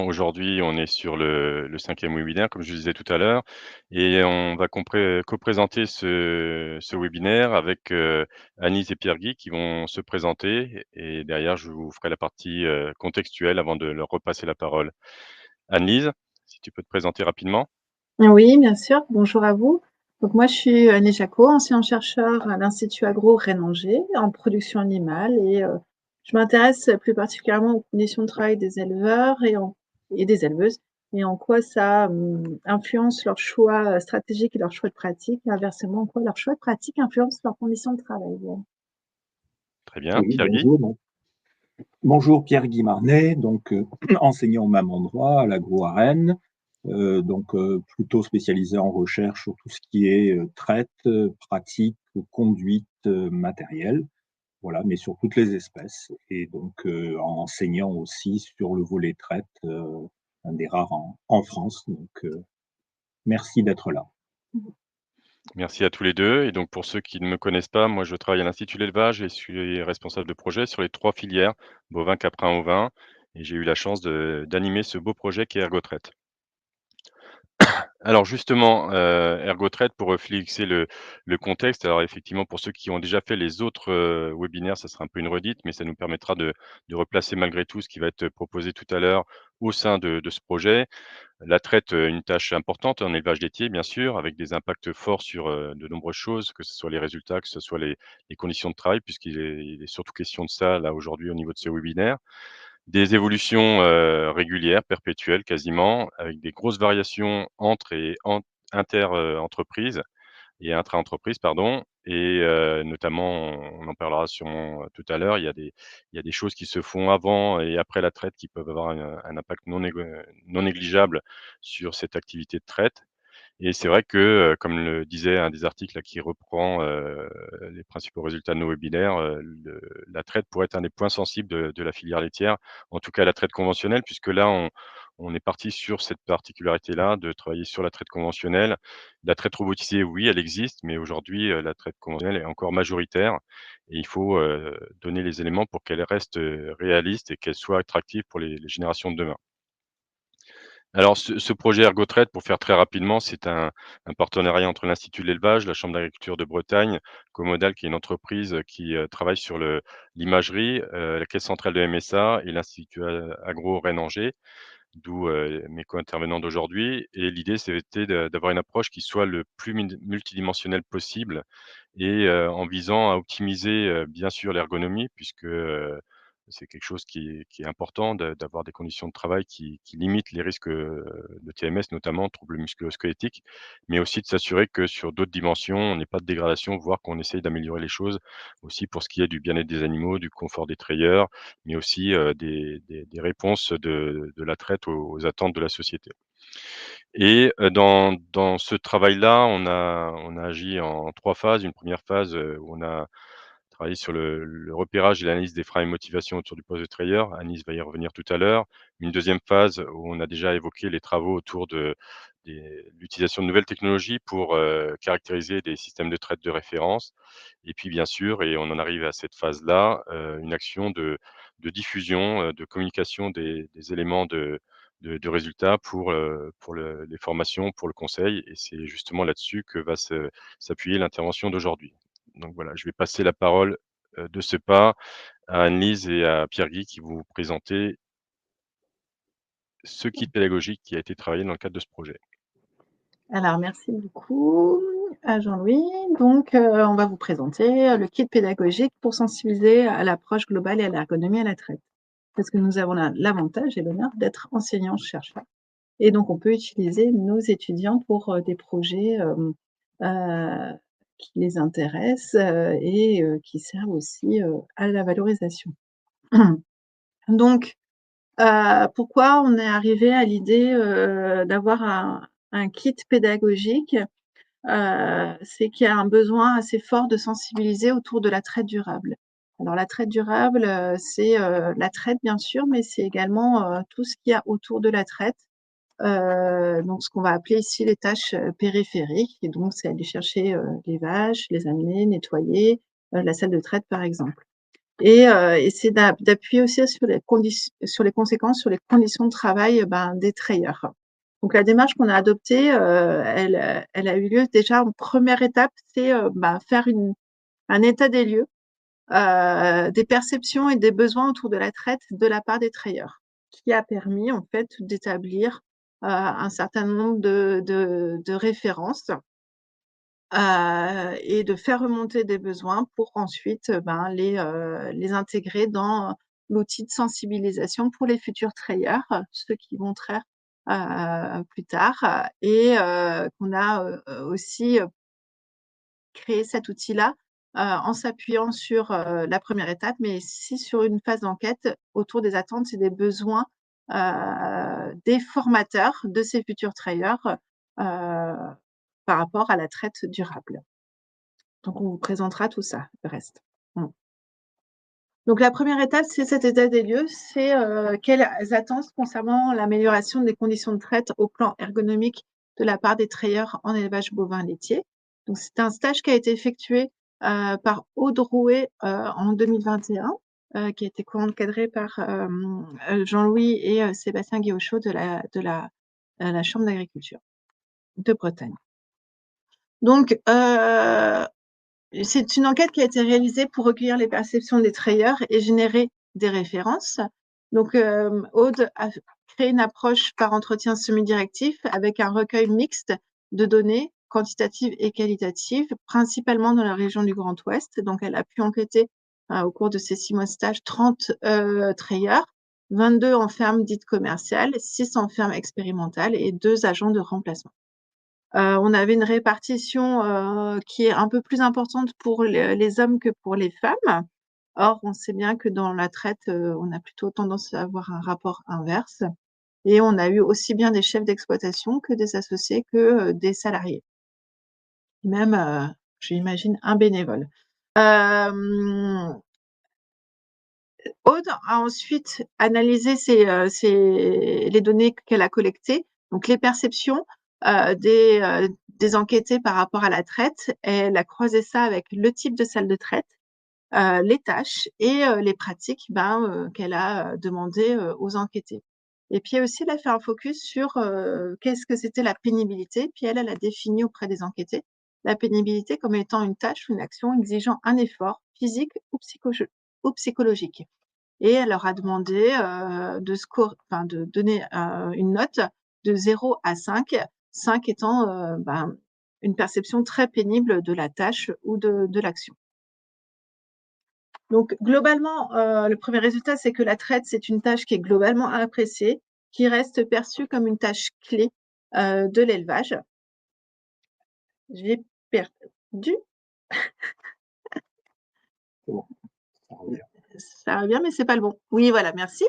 Aujourd'hui, on est sur le 5e webinaire, comme je le disais tout à l'heure, et on va co-présenter ce webinaire avec, Agnès et Pierre-Guy qui vont se présenter et derrière je vous ferai la partie, contextuelle avant de leur repasser la parole. Annelise, si tu peux te présenter rapidement? Oui, bien sûr. Bonjour à vous. Donc moi, je suis Annie Jacot, ancien chercheur à l'Institut Agro Rennes-Angers en production animale et je m'intéresse plus particulièrement aux conditions de travail des éleveurs et des éleveuses et en quoi ça influence leurs choix stratégiques et leurs choix de pratique et inversement, en quoi leurs choix de pratique influencent leurs conditions de travail. Voilà. Très bien. Oui, Pierre-Guy? bonjour. Bonjour Pierre-Guy Marnet, enseignant au même endroit à l'Agro à Rennes, plutôt spécialisé en recherche sur tout ce qui est traite, pratique, conduite, matérielle, voilà, mais sur toutes les espèces. Et enseignant aussi sur le volet traite, un des rares en France. Merci d'être là. Merci à tous les 2. Et donc pour ceux qui ne me connaissent pas, moi je travaille à l'Institut de l'élevage et suis responsable de projet sur les 3 filières, bovin, caprin, ovin, et j'ai eu la chance d'animer ce beau projet qui est Ergotraite. Alors justement, Ergotraite pour, fixer le contexte, alors effectivement pour ceux qui ont déjà fait les autres, webinaires, ça sera un peu une redite, mais ça nous permettra de replacer malgré tout ce qui va être proposé tout à l'heure au sein de ce projet. La traite, une tâche importante en élevage laitier, bien sûr, avec des impacts forts sur, de nombreuses choses, que ce soit les résultats, que ce soit les conditions de travail, il est surtout question de ça, là, aujourd'hui, au niveau de ce webinaire. Des évolutions, régulières, perpétuelles quasiment, avec des grosses variations entre et inter, entreprises et intra-entreprises, pardon, et notamment, on en parlera sûrement, tout à l'heure, il y a des choses qui se font avant et après la traite qui peuvent avoir un impact non négligeable sur cette activité de traite. Et c'est vrai que, comme le disait un des articles là qui reprend, les principaux résultats de nos webinaires, la traite pourrait être un des points sensibles de la filière laitière, en tout cas la traite conventionnelle, puisque là on est parti sur cette particularité-là de travailler sur la traite conventionnelle. La traite robotisée, oui, elle existe, mais aujourd'hui, la traite conventionnelle est encore majoritaire et il faut, donner les éléments pour qu'elle reste, réaliste et qu'elle soit attractive pour les générations de demain. Alors ce projet Ergotraite, pour faire très rapidement, c'est un partenariat entre l'Institut de l'élevage, la Chambre d'agriculture de Bretagne, Comodal qui est une entreprise qui, travaille sur l'imagerie, la caisse centrale de MSA et l'Institut Agro Rennes-Angers, d'où, mes co-intervenants d'aujourd'hui. Et l'idée, c'était d'avoir une approche qui soit le plus multidimensionnelle possible et en visant à optimiser, bien sûr l'ergonomie puisque, c'est quelque chose qui est important d'avoir des conditions de travail qui limitent les risques, de TMS notamment, troubles musculo-squelettiques, mais aussi de s'assurer que sur d'autres dimensions, on n'ait pas de dégradation, voire qu'on essaye d'améliorer les choses aussi pour ce qui est du bien-être des animaux, du confort des treilleurs, mais aussi, des réponses de la traite aux attentes de la société. Et dans ce travail-là, on a agi en 3 phases. Une première phase, où on a travaillé sur le repérage et l'analyse des freins et motivations autour du poste de trailer. Anis va y revenir tout à l'heure. Une deuxième phase où on a déjà évoqué les travaux autour de l'utilisation de nouvelles technologies pour, caractériser des systèmes de traite de référence. Et puis bien sûr, et on en arrive à cette phase-là, une action de diffusion, de communication des éléments de résultats pour les formations, pour le conseil, et c'est justement là-dessus que va s'appuyer l'intervention d'aujourd'hui. Donc voilà, je vais passer la parole, de ce pas à Anne-Lise et à Pierre-Guy qui vont vous présenter ce kit pédagogique qui a été travaillé dans le cadre de ce projet. Alors, merci beaucoup à Jean-Louis. Donc, on va vous présenter le kit pédagogique pour sensibiliser à l'approche globale et à l'ergonomie à la traite. Parce que nous avons l'avantage et l'honneur d'être enseignants-chercheurs. Et donc, on peut utiliser nos étudiants pour des projets euh, qui les intéressent et qui servent aussi à la valorisation. Donc, pourquoi on est arrivé à l'idée d'avoir un kit pédagogique? C'est qu'il y a un besoin assez fort de sensibiliser autour de la traite durable. Alors la traite durable, c'est, la traite bien sûr, mais c'est également, tout ce qu'il y a autour de la traite. Donc ce qu'on va appeler ici les tâches, périphériques et donc c'est aller chercher, les vaches, les amener, nettoyer, la salle de traite par exemple. et essayer d'appuyer aussi sur les conséquences sur les conditions de travail des travailleurs. Donc la démarche qu'on a adoptée, elle a eu lieu déjà en première étape, c'est faire un état des lieux des perceptions et des besoins autour de la traite de la part des travailleurs, qui a permis en fait d'établir un certain nombre de références et de faire remonter des besoins pour ensuite les intégrer dans l'outil de sensibilisation pour les futurs travailleurs, ceux qui vont traire plus tard, et qu'on a aussi créé cet outil-là en s'appuyant sur la première étape, mais aussi sur une phase d'enquête autour des attentes et des besoins des formateurs de ces futurs travailleurs par rapport à la traite durable. Donc, on vous présentera tout ça, le reste. Donc, la première étape, c'est cet état des lieux, c'est quelles attentes concernant l'amélioration des conditions de traite au plan ergonomique de la part des travailleurs en élevage bovin laitier. Donc, c'est un stage qui a été effectué par Aude Rouet en 2021, qui a été co-encadré par Jean-Louis et Sébastien Guillochot de la Chambre d'agriculture de Bretagne. Donc, c'est une enquête qui a été réalisée pour recueillir les perceptions des travailleurs et générer des références. Donc, Aude a créé une approche par entretien semi-directif avec un recueil mixte de données quantitatives et qualitatives, principalement dans la région du Grand Ouest. Donc, elle a pu enquêter au cours de ces 6 mois de stage 30 travailleurs, 22 en ferme dite commerciale, 6 en ferme expérimentale et 2 agents de remplacement. On avait une répartition qui est un peu plus importante pour les hommes que pour les femmes. Or, on sait bien que dans la traite, on a plutôt tendance à avoir un rapport inverse, et on a eu aussi bien des chefs d'exploitation que des associés que des salariés. Même, j'imagine, un bénévole. Aude a ensuite analysé les données qu'elle a collectées, donc les perceptions des enquêtés par rapport à la traite. Elle a croisé ça avec le type de salle de traite, les tâches et les pratiques qu'elle a demandées aux enquêtés. Et puis aussi, elle a fait un focus sur qu'est-ce que c'était la pénibilité. Puis elle a défini auprès des enquêtés la pénibilité comme étant une tâche ou une action exigeant un effort physique ou psychologique. Et elle leur a demandé de donner une note de 0 à 5, 5 étant une perception très pénible de la tâche ou de l'action. Donc, globalement, le premier résultat, c'est que la traite, c'est une tâche qui est globalement appréciée, qui reste perçue comme une tâche clé de l'élevage. J'ai perdu. C'est bon, ça revient. Ça revient, mais c'est pas le bon. Oui, voilà, merci.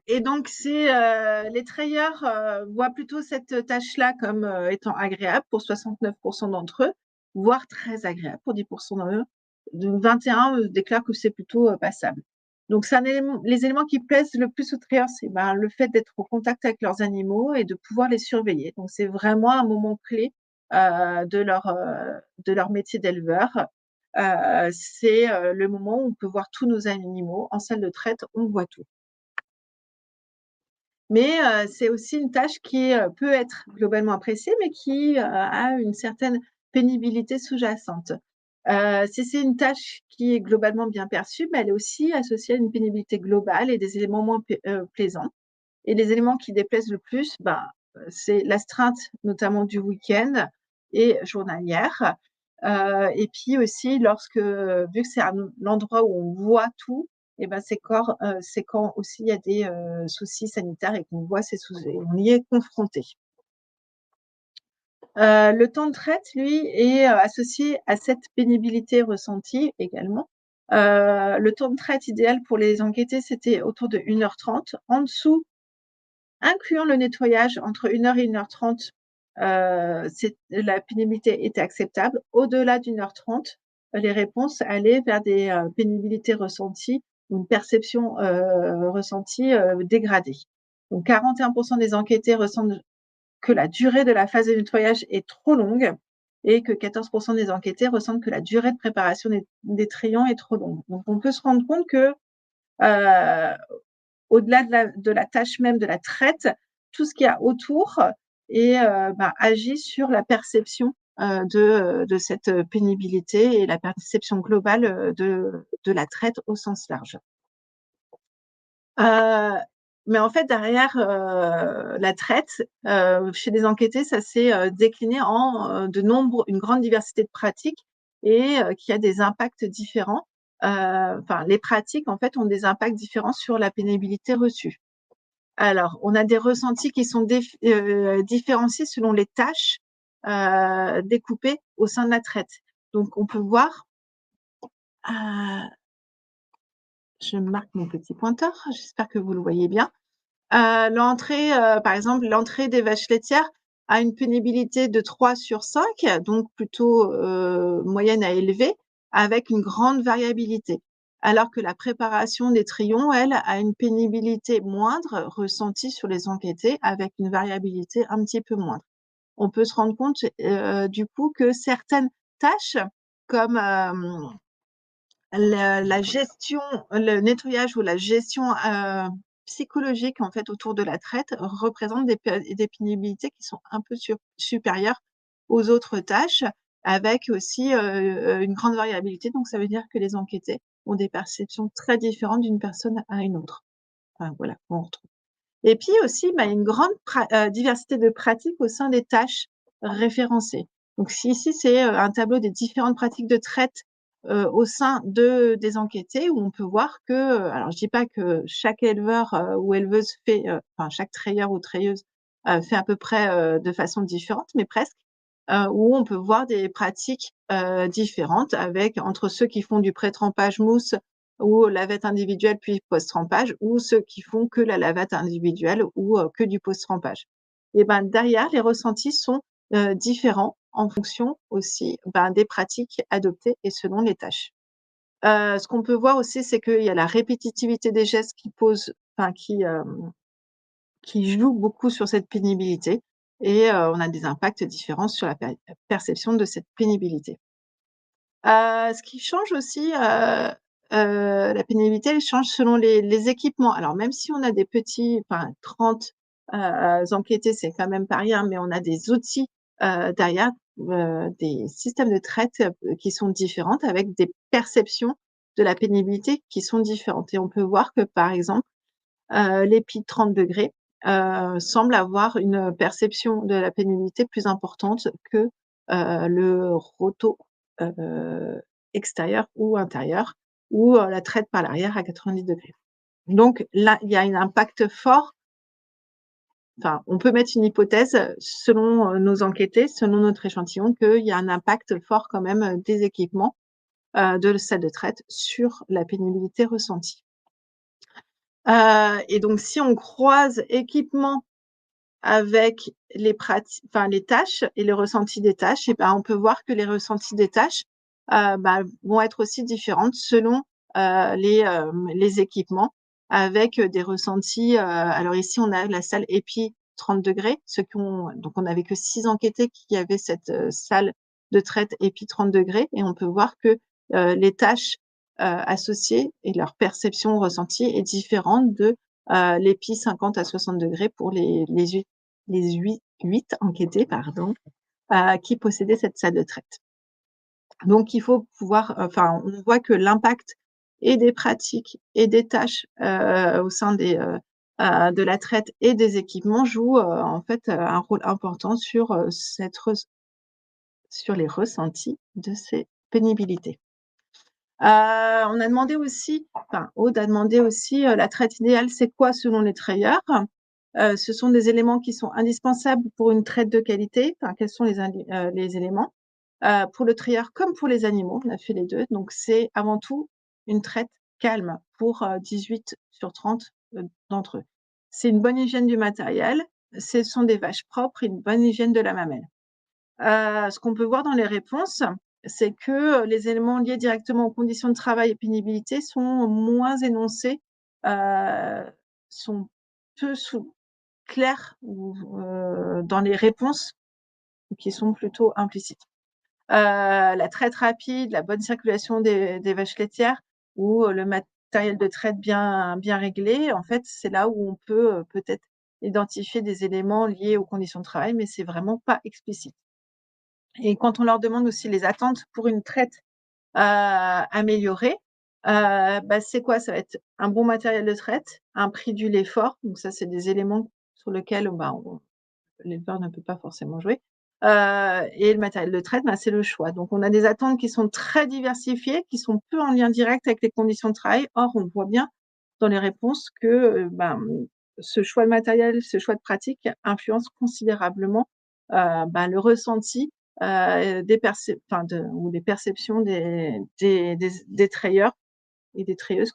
Et donc, les travailleurs voient plutôt cette tâche-là comme étant agréable pour 69% d'entre eux, voire très agréable pour 10% d'entre eux. 21 déclarent que c'est plutôt passable. Donc, les éléments qui plaisent le plus aux travailleurs, c'est le fait d'être au contact avec leurs animaux et de pouvoir les surveiller. Donc, c'est vraiment un moment clé de leur métier d'éleveur. C'est le moment où on peut voir tous nos animaux. En salle de traite, on voit tout. Mais c'est aussi une tâche qui peut être globalement appréciée, mais qui a une certaine pénibilité sous-jacente. Si c'est une tâche qui est globalement bien perçue, elle est aussi associée à une pénibilité globale et des éléments moins plaisants. Et les éléments qui déplaisent le plus, c'est l'astreinte, notamment du week-end et journalière. Et puis aussi, vu que c'est l'endroit où on voit tout, c'est quand aussi il y a des soucis sanitaires et qu'on voit ces soucis, on y est confronté. Le temps de traite, lui, est associé à cette pénibilité ressentie également. Le temps de traite idéal pour les enquêtés, c'était autour de 1h30. En dessous, incluant le nettoyage, entre 1h et 1h30, la pénibilité était acceptable. Au-delà d'1h30, les réponses allaient vers des pénibilités ressenties, une perception ressentie dégradée. Donc 41% des enquêtés ressentent que la durée de la phase de nettoyage est trop longue et que 14% des enquêtés ressentent que la durée de préparation des trayons est trop longue. Donc, on peut se rendre compte que au-delà de la tâche même de la traite, tout ce qu'il y a autour agit sur la perception de cette pénibilité et la perception globale de la traite au sens large. Mais en fait, derrière la traite, chez les enquêtés, ça s'est décliné en une grande diversité de pratiques et qui a des impacts différents. Les pratiques, en fait, ont des impacts différents sur la pénibilité reçue. Alors, on a des ressentis qui sont différenciés selon les tâches découpées au sein de la traite. Donc, on peut voir, je marque mon petit pointeur, j'espère que vous le voyez bien. L'entrée, par exemple, l'entrée des vaches laitières a une pénibilité de 3 sur 5, donc plutôt moyenne à élevée, avec une grande variabilité. Alors que la préparation des trayons, elle, a une pénibilité moindre ressentie sur les enquêtés, avec une variabilité un petit peu moindre. On peut se rendre compte du coup que certaines tâches, comme la gestion, le nettoyage ou la gestion psychologique en fait autour de la traite représentent des pénibilités qui sont un peu supérieures aux autres tâches, avec aussi une grande variabilité. Donc ça veut dire que les enquêtés ont des perceptions très différentes d'une personne à une autre. Enfin, voilà, on retrouve. Et puis aussi, il y a une grande diversité de pratiques au sein des tâches référencées. Donc ici, c'est un tableau des différentes pratiques de traite au sein des enquêtés, où on peut voir que, alors je dis pas que chaque éleveur ou éleveuse fait, chaque trayeur ou trayeuse fait à peu près de façon différente, mais presque, où on peut voir des pratiques différentes entre ceux qui font du pré-trempage mousse ou lavette individuelle puis post-trempage, ou ceux qui font que la lavette individuelle ou que du post-trempage. Et derrière, les ressentis sont différents en fonction aussi des pratiques adoptées et selon les tâches. Ce qu'on peut voir aussi, c'est qu'il y a la répétitivité des gestes qui joue beaucoup sur cette pénibilité et on a des impacts différents sur la perception de cette pénibilité. Ce qui change aussi, la pénibilité, elle change selon les équipements. Alors même si on a des petits 30 enquêtés, c'est quand même pas rien, mais on a des outils derrière, des systèmes de traite qui sont différentes avec des perceptions de la pénibilité qui sont différentes et on peut voir que, par exemple, l'épi 30 degrés semble avoir une perception de la pénibilité plus importante que le roto extérieur ou intérieur ou la traite par l'arrière à 90 degrés. Donc là, il y a un impact fort. Enfin, on peut mettre une hypothèse selon nos enquêtés, selon notre échantillon, qu'il y a un impact fort quand même des équipements de salle de traite sur la pénibilité ressentie. Et donc si on croise équipement avec les tâches et les ressentis des tâches, et on peut voir que les ressentis des tâches vont être aussi différentes selon les équipements, avec des ressentis. Alors ici, on a la salle EPI 30 degrés. Donc on n'avait que 6 enquêtés qui avaient cette salle de traite EPI 30 degrés, et on peut voir que les tâches associées et leur perception ressentie est différente de l'EPI 50 à 60 degrés pour les 8 enquêtés qui possédaient cette salle de traite. Donc il faut pouvoir, on voit que l'impact et des pratiques et des tâches au sein de la traite et des équipements joue en fait un rôle important sur les ressentis de ces pénibilités. On a demandé aussi, Aude a demandé aussi, la traite idéale, c'est quoi selon les trayeurs? Ce sont des éléments qui sont indispensables pour une traite de qualité. Quels sont les éléments? Pour le trayeur comme pour les animaux, on a fait les 2. Donc c'est avant tout une traite calme pour 18 sur 30 d'entre eux. C'est une bonne hygiène du matériel, ce sont des vaches propres et une bonne hygiène de la mamelle. Ce qu'on peut voir dans les réponses, c'est que les éléments liés directement aux conditions de travail et pénibilité sont moins énoncés, sont peu clairs dans les réponses qui sont plutôt implicites. la traite rapide, la bonne circulation des vaches laitières ou le matériel de traite bien réglé, en fait, c'est là où on peut peut-être identifier des éléments liés aux conditions de travail, mais c'est vraiment pas explicite. Et quand on leur demande aussi les attentes pour une traite améliorée, c'est quoi? Ça va être un bon matériel de traite, un prix du lait fort, donc ça, c'est des éléments sur lesquels l'éleveur ne peut pas forcément jouer. Et le matériel de traite, c'est le choix. Donc, on a des attentes qui sont très diversifiées, qui sont peu en lien direct avec les conditions de travail. Or, on voit bien dans les réponses que ce choix de matériel, ce choix de pratique influence considérablement le ressenti des perceptions des trayeurs et des trayeuses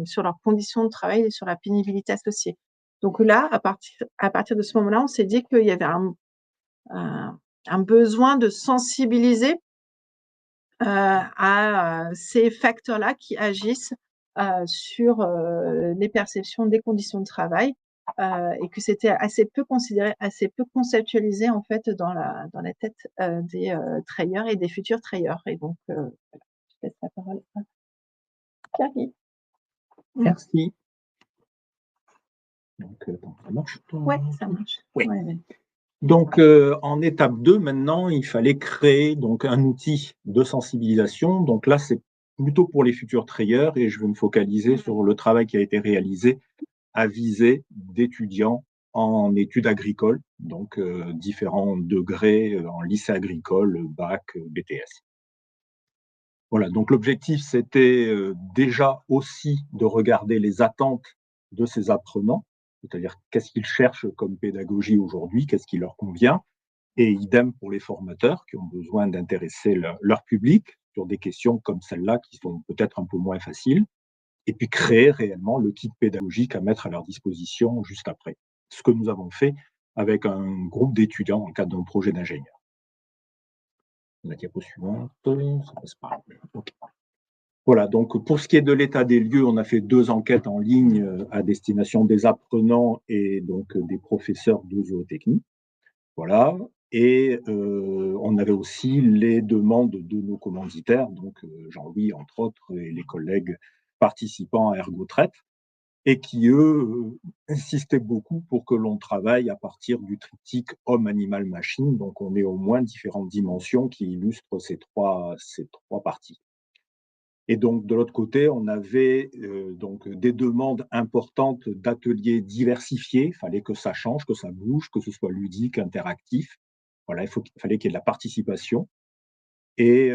sur leurs conditions de travail et sur la pénibilité associée. Donc là, à partir de ce moment-là, on s'est dit qu'il y avait un besoin de sensibiliser à ces facteurs-là qui agissent sur les perceptions des conditions de travail et que c'était assez peu considéré, assez peu conceptualisé en fait dans la tête des trayeurs et des futurs trayeurs. Et donc, voilà, je laisse la parole à Pierre-Guy. Merci. Donc, ça marche? Ouais, ça marche. Oui. Ouais. Donc, en étape 2, maintenant, il fallait créer donc un outil de sensibilisation. Donc là, c'est plutôt pour les futurs trayeurs et je vais me focaliser sur le travail qui a été réalisé à visée d'étudiants en études agricoles, donc différents degrés en lycée agricole, bac, BTS. Voilà, donc l'objectif, c'était déjà aussi de regarder les attentes de ces apprenants, c'est-à-dire qu'est-ce qu'ils cherchent comme pédagogie aujourd'hui, qu'est-ce qui leur convient, et idem pour les formateurs qui ont besoin d'intéresser leur public sur des questions comme celle-là qui sont peut-être un peu moins faciles, et puis créer réellement le kit pédagogique à mettre à leur disposition juste après. Ce que nous avons fait avec un groupe d'étudiants dans le cadre d'un projet d'ingénieur. La diapo suivante, ça passe pas. Okay. Voilà, donc pour ce qui est de l'état des lieux, on a fait 2 enquêtes en ligne à destination des apprenants et donc des professeurs de zootechnie. Voilà, et on avait aussi les demandes de nos commanditaires, donc Jean-Louis entre autres et les collègues participants à Ergotraite, et qui eux insistaient beaucoup pour que l'on travaille à partir du triptyque homme, animal, machine. Donc on ait au moins différentes dimensions qui illustrent ces trois parties. Et donc, de l'autre côté, on avait donc des demandes importantes d'ateliers diversifiés. Il fallait que ça change, que ça bouge, que ce soit ludique, interactif. Voilà, fallait qu'il y ait de la participation. Et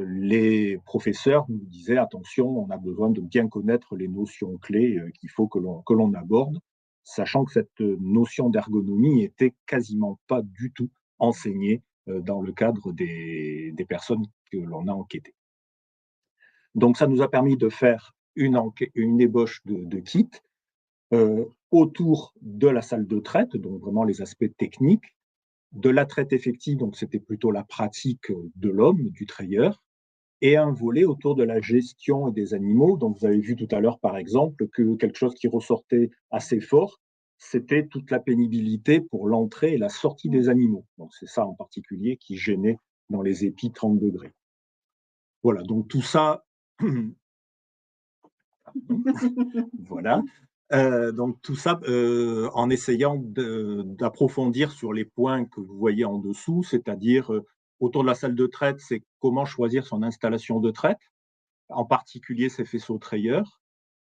les professeurs nous disaient attention, on a besoin de bien connaître les notions clés qu'il faut que l'on aborde, sachant que cette notion d'ergonomie était quasiment pas du tout enseignée dans le cadre des personnes que l'on a enquêtées. Donc, ça nous a permis de faire une ébauche de kit autour de la salle de traite, donc vraiment les aspects techniques, de la traite effective, donc c'était plutôt la pratique de l'homme, du trayeur, et un volet autour de la gestion des animaux. Donc, vous avez vu tout à l'heure, par exemple, que quelque chose qui ressortait assez fort, c'était toute la pénibilité pour l'entrée et la sortie des animaux. Donc, c'est ça en particulier qui gênait dans les épis 30 degrés. Voilà, donc tout ça, voilà. Donc tout ça en essayant d'approfondir sur les points que vous voyez en dessous, c'est-à-dire autour de la salle de traite, c'est comment choisir son installation de traite, en particulier ses faisceaux trayeurs,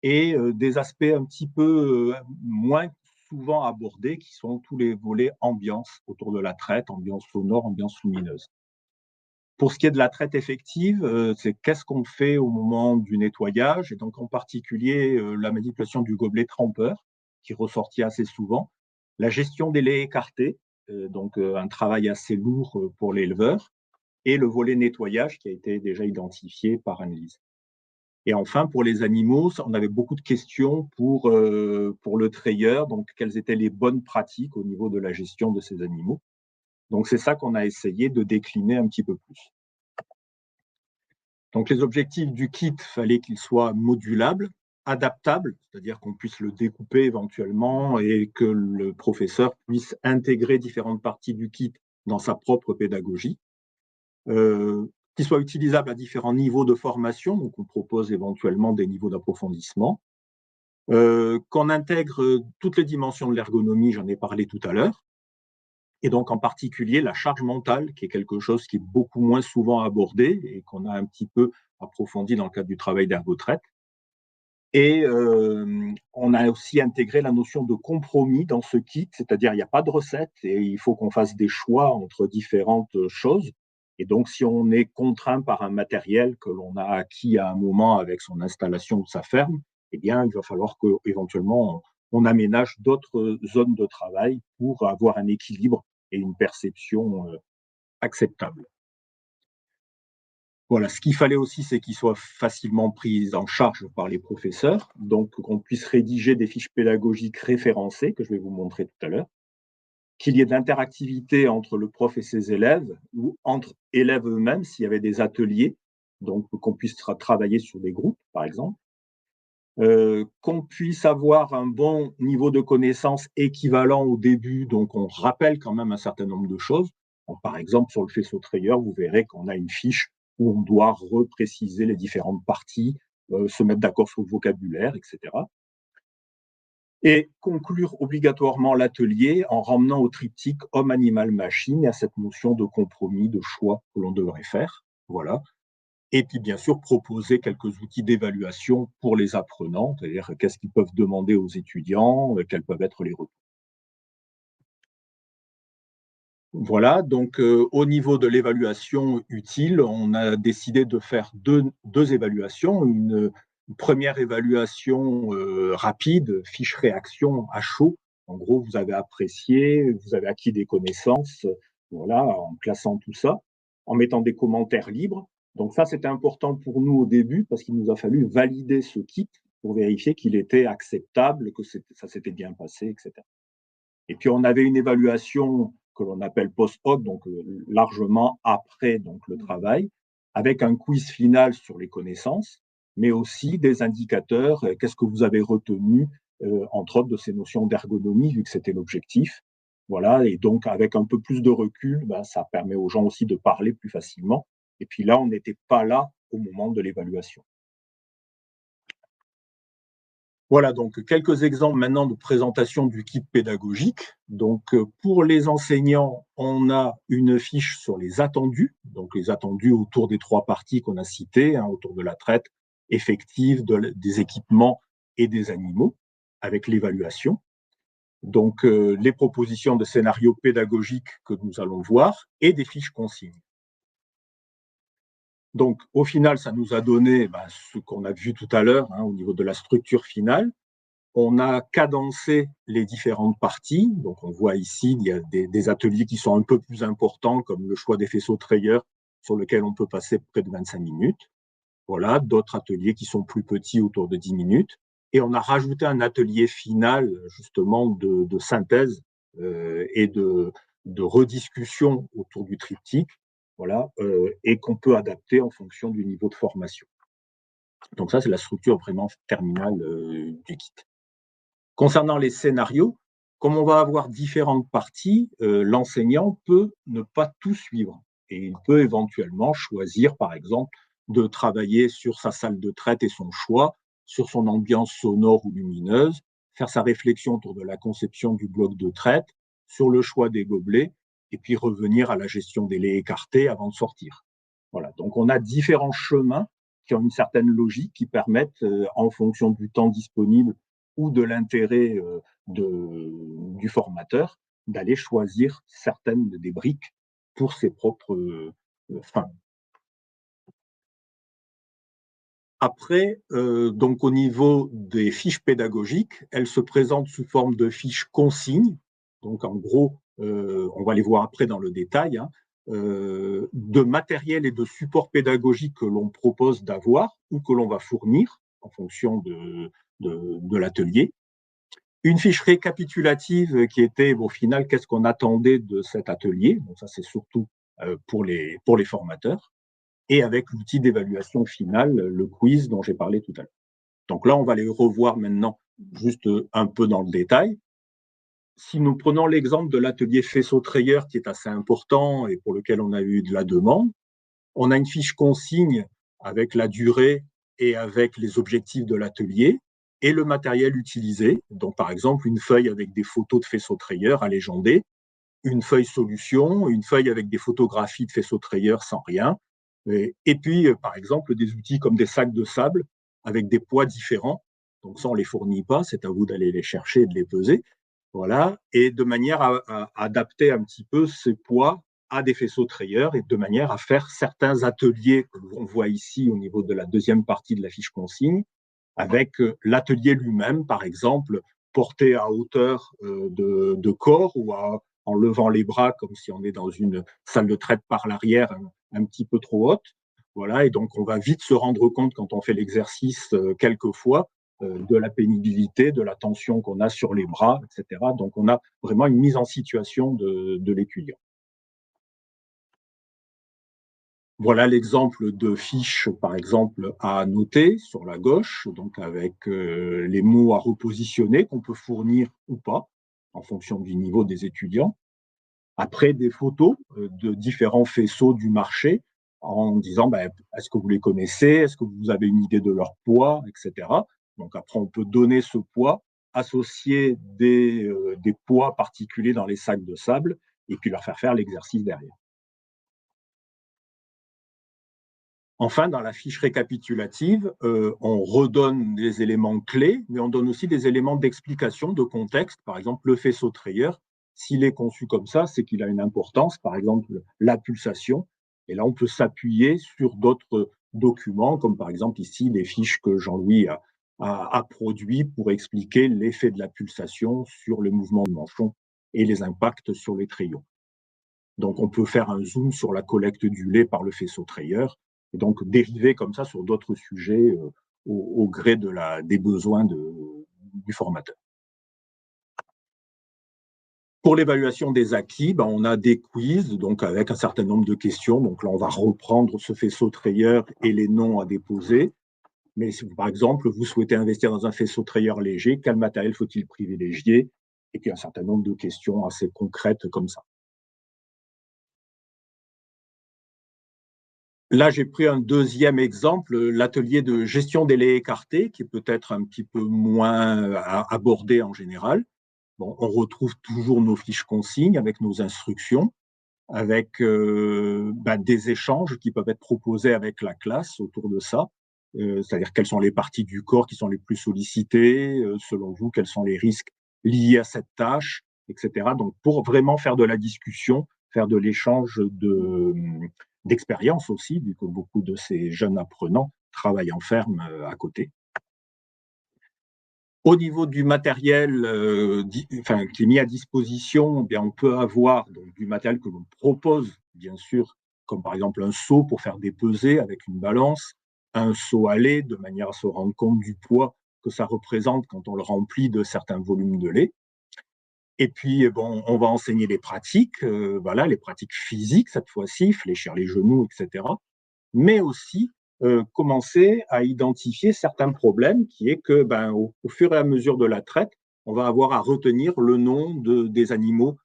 et des aspects un petit peu moins souvent abordés, qui sont tous les volets ambiance autour de la traite, ambiance sonore, ambiance lumineuse. Pour ce qui est de la traite effective, c'est qu'est-ce qu'on fait au moment du nettoyage, et donc en particulier la manipulation du gobelet trempeur, qui ressortit assez souvent, la gestion des laits écartés, donc un travail assez lourd pour l'éleveur, et le volet nettoyage qui a été déjà identifié par Annelise. Et enfin, pour les animaux, on avait beaucoup de questions pour le trayeur, donc quelles étaient les bonnes pratiques au niveau de la gestion de ces animaux. Donc c'est ça qu'on a essayé de décliner un petit peu plus. Donc les objectifs du kit, fallait qu'il soit modulable, adaptable, c'est-à-dire qu'on puisse le découper éventuellement et que le professeur puisse intégrer différentes parties du kit dans sa propre pédagogie. qui soit utilisable à différents niveaux de formation, donc on propose éventuellement des niveaux d'approfondissement, qu'on intègre toutes les dimensions de l'ergonomie, j'en ai parlé tout à l'heure, et donc en particulier la charge mentale, qui est quelque chose qui est beaucoup moins souvent abordé et qu'on a un petit peu approfondi dans le cadre du travail d'ergotraite. Et on a aussi intégré la notion de compromis dans ce kit, c'est-à-dire il n'y a pas de recette et il faut qu'on fasse des choix entre différentes choses. Et donc, si on est contraint par un matériel que l'on a acquis à un moment avec son installation ou sa ferme, eh bien, il va falloir qu'éventuellement on aménage d'autres zones de travail pour avoir un équilibre et une perception acceptable. Voilà, ce qu'il fallait aussi, c'est qu'il soit facilement pris en charge par les professeurs, donc qu'on puisse rédiger des fiches pédagogiques référencées, que je vais vous montrer tout à l'heure, qu'il y ait de l'interactivité entre le prof et ses élèves, ou entre élèves eux-mêmes, s'il y avait des ateliers, donc qu'on puisse travailler sur des groupes, par exemple, qu'on puisse avoir un bon niveau de connaissance équivalent au début, donc on rappelle quand même un certain nombre de choses. Donc, par exemple, sur le faisceau Treyer, vous verrez qu'on a une fiche où on doit repréciser les différentes parties, se mettre d'accord sur le vocabulaire, etc. Et conclure obligatoirement l'atelier en ramenant au triptyque homme, animal, machine et à cette notion de compromis, de choix que l'on devrait faire. Voilà. Et puis, bien sûr, proposer quelques outils d'évaluation pour les apprenants, c'est-à-dire qu'est-ce qu'ils peuvent demander aux étudiants, quels peuvent être les retours. Voilà, donc au niveau de l'évaluation utile, on a décidé de faire deux évaluations. Une première évaluation rapide, fiche réaction à chaud. En gros, vous avez apprécié, vous avez acquis des connaissances, voilà, en classant tout ça, en mettant des commentaires libres. Donc ça, c'était important pour nous au début parce qu'il nous a fallu valider ce kit pour vérifier qu'il était acceptable, que ça s'était bien passé, etc. Et puis on avait une évaluation que l'on appelle post-hoc, donc largement après donc, le travail, avec un quiz final sur les connaissances, mais aussi des indicateurs, qu'est-ce que vous avez retenu, entre autres de ces notions d'ergonomie, vu que c'était l'objectif. Voilà, et donc avec un peu plus de recul, ben, ça permet aux gens aussi de parler plus facilement. Et puis là, on n'était pas là au moment de l'évaluation. Voilà, donc quelques exemples maintenant de présentation du kit pédagogique. Donc pour les enseignants, on a une fiche sur les attendus, donc les attendus autour des trois parties qu'on a citées, hein, autour de la traite effective, des équipements et des animaux, avec l'évaluation. Donc les propositions de scénarios pédagogiques que nous allons voir et des fiches consignes. Donc, au final, ça nous a donné ce qu'on a vu tout à l'heure, hein, au niveau de la structure finale. On a cadencé les différentes parties. Donc, on voit ici, il y a des ateliers qui sont un peu plus importants, comme le choix des faisceaux Treyer, sur lequel on peut passer près de 25 minutes. Voilà, d'autres ateliers qui sont plus petits, autour de 10 minutes. Et on a rajouté un atelier final, justement, de synthèse et de rediscussion autour du triptyque, voilà, et qu'on peut adapter en fonction du niveau de formation. Donc ça, c'est la structure vraiment terminale du kit. Concernant les scénarios, comme on va avoir différentes parties, l'enseignant peut ne pas tout suivre et il peut éventuellement choisir, par exemple, de travailler sur sa salle de traite et son choix, sur son ambiance sonore ou lumineuse, faire sa réflexion autour de la conception du bloc de traite, sur le choix des gobelets, et puis revenir à la gestion des laits écartés avant de sortir. Voilà, donc on a différents chemins qui ont une certaine logique, qui permettent, en fonction du temps disponible ou de l'intérêt du formateur, d'aller choisir certaines des briques pour ses propres fins. Après, donc au niveau des fiches pédagogiques, elles se présentent sous forme de fiches consignes. Donc en gros, on va les voir après dans le détail, hein, de matériel et de support pédagogique que l'on propose d'avoir ou que l'on va fournir en fonction de l'atelier. Une fiche récapitulative qui était au final qu'est-ce qu'on attendait de cet atelier. Donc ça, c'est surtout pour les formateurs. Et avec l'outil d'évaluation finale, le quiz dont j'ai parlé tout à l'heure. Donc là, on va les revoir maintenant juste un peu dans le détail. Si nous prenons l'exemple de l'atelier faisceau Treyer, qui est assez important et pour lequel on a eu de la demande, On a une fiche consigne avec la durée et avec les objectifs de l'atelier et le matériel utilisé. Donc, par exemple, une feuille avec des photos de faisceaux trayeurs à légender, une feuille solution, une feuille avec des photographies de faisceaux trayeurs sans rien. Et puis, par exemple, des outils comme des sacs de sable avec des poids différents. Donc ça, on ne les fournit pas, c'est à vous d'aller les chercher et de les peser. Voilà, et de manière à adapter un petit peu ces poids à des faisceaux trayeurs et de manière à faire certains ateliers que l'on voit ici au niveau de la deuxième partie de la fiche consigne, avec l'atelier lui-même, par exemple, porté à hauteur de corps ou en levant les bras comme si on est dans une salle de traite par l'arrière un petit peu trop haute. Voilà, et donc on va vite se rendre compte quand on fait l'exercice quelquefois de la pénibilité, de la tension qu'on a sur les bras, etc. Donc on a vraiment une mise en situation de l'étudiant. Voilà l'exemple de fiche, par exemple, à noter sur la gauche, donc avec les mots à repositionner qu'on peut fournir ou pas, en fonction du niveau des étudiants. Après, des photos de différents faisceaux du marché en disant ben, est-ce que vous les connaissez, est-ce que vous avez une idée de leur poids, etc. Donc après, on peut donner ce poids, associer des poids particuliers dans les sacs de sable et puis leur faire l'exercice derrière. Enfin, dans la fiche récapitulative, on redonne des éléments clés, mais on donne aussi des éléments d'explication, de contexte. Par exemple, le faisceau trayeur, s'il est conçu comme ça, c'est qu'il a une importance, par exemple la pulsation. Et là, on peut s'appuyer sur d'autres documents, comme par exemple ici les fiches que Jean-Louis a produit pour expliquer l'effet de la pulsation sur le mouvement du manchon et les impacts sur les trayons. Donc, on peut faire un zoom sur la collecte du lait par le faisceau trayeur et donc dériver comme ça sur d'autres sujets au gré des besoins du formateur. Pour l'évaluation des acquis, ben, on a des quiz donc avec un certain nombre de questions. Donc là, on va reprendre ce faisceau trayeur et les noms à déposer. Mais si, par exemple, vous souhaitez investir dans un faisceau trayeur léger, quel matériel faut-il privilégier? Et puis un certain nombre de questions assez concrètes comme ça. Là, j'ai pris un deuxième exemple, l'atelier de gestion des laits écartés, qui est peut-être un petit peu moins abordé en général. Bon, on retrouve toujours nos fiches consignes avec nos instructions, avec des échanges qui peuvent être proposés avec la classe autour de ça. C'est-à-dire quelles sont les parties du corps qui sont les plus sollicitées, selon vous, quels sont les risques liés à cette tâche, etc. Donc, pour vraiment faire de la discussion, faire de l'échange d'expérience aussi, vu que beaucoup de ces jeunes apprenants travaillent en ferme à côté. Au niveau du matériel qui est mis à disposition, eh bien, on peut avoir donc, du matériel que l'on propose, bien sûr, comme par exemple un seau pour faire des pesées avec une balance, un seau à lait de manière à se rendre compte du poids que ça représente quand on le remplit de certains volumes de lait. Et puis, bon, on va enseigner les pratiques, voilà, les pratiques physiques cette fois-ci, fléchir les genoux, etc. Mais aussi commencer à identifier certains problèmes, qui est que, ben, au fur et à mesure de la traite, on va avoir à retenir le nom des animaux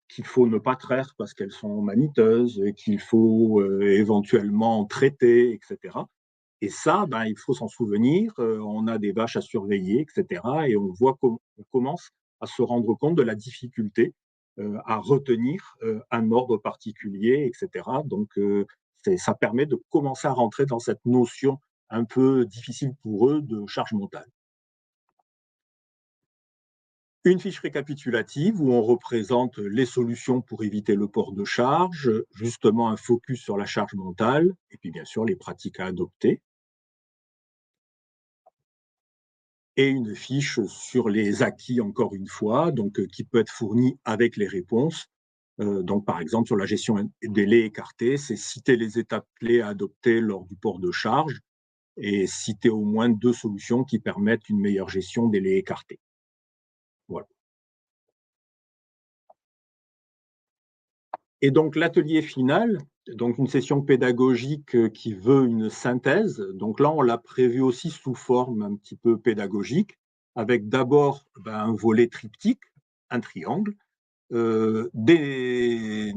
qu'il faut ne pas traire parce qu'elles sont maniteuses, qu'il faut éventuellement traiter, etc. Et ça, ben, il faut s'en souvenir. On a des vaches à surveiller, etc. Et on voit qu'on commence à se rendre compte de la difficulté à retenir un ordre particulier, etc. Donc, ça permet de commencer à rentrer dans cette notion un peu difficile pour eux de charge mentale. Une fiche récapitulative où on représente les solutions pour éviter le port de charge, justement un focus sur la charge mentale, et puis bien sûr les pratiques à adopter. Et une fiche sur les acquis, encore une fois, donc qui peut être fournie avec les réponses. Donc, par exemple, sur la gestion des laits écartés, c'est citer les étapes clés à adopter lors du port de charge et citer au moins 2 solutions qui permettent une meilleure gestion des laits écartés. Voilà. Et donc, l'atelier final, donc une session pédagogique qui veut une synthèse. Donc là, on l'a prévu aussi sous forme un petit peu pédagogique, avec d'abord un volet triptyque, un triangle, des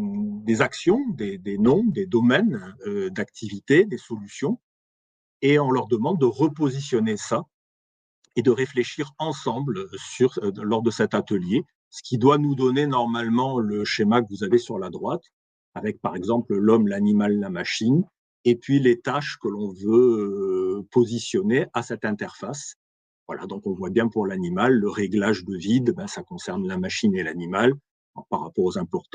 actions, des noms, des domaines d'activité, des solutions, et on leur demande de repositionner ça et de réfléchir ensemble lors de cet atelier, ce qui doit nous donner normalement le schéma que vous avez sur la droite, avec par exemple l'homme, l'animal, la machine, et puis les tâches que l'on veut positionner à cette interface. Voilà, donc on voit bien pour l'animal, le réglage de vide, ben, ça concerne la machine et l'animal par rapport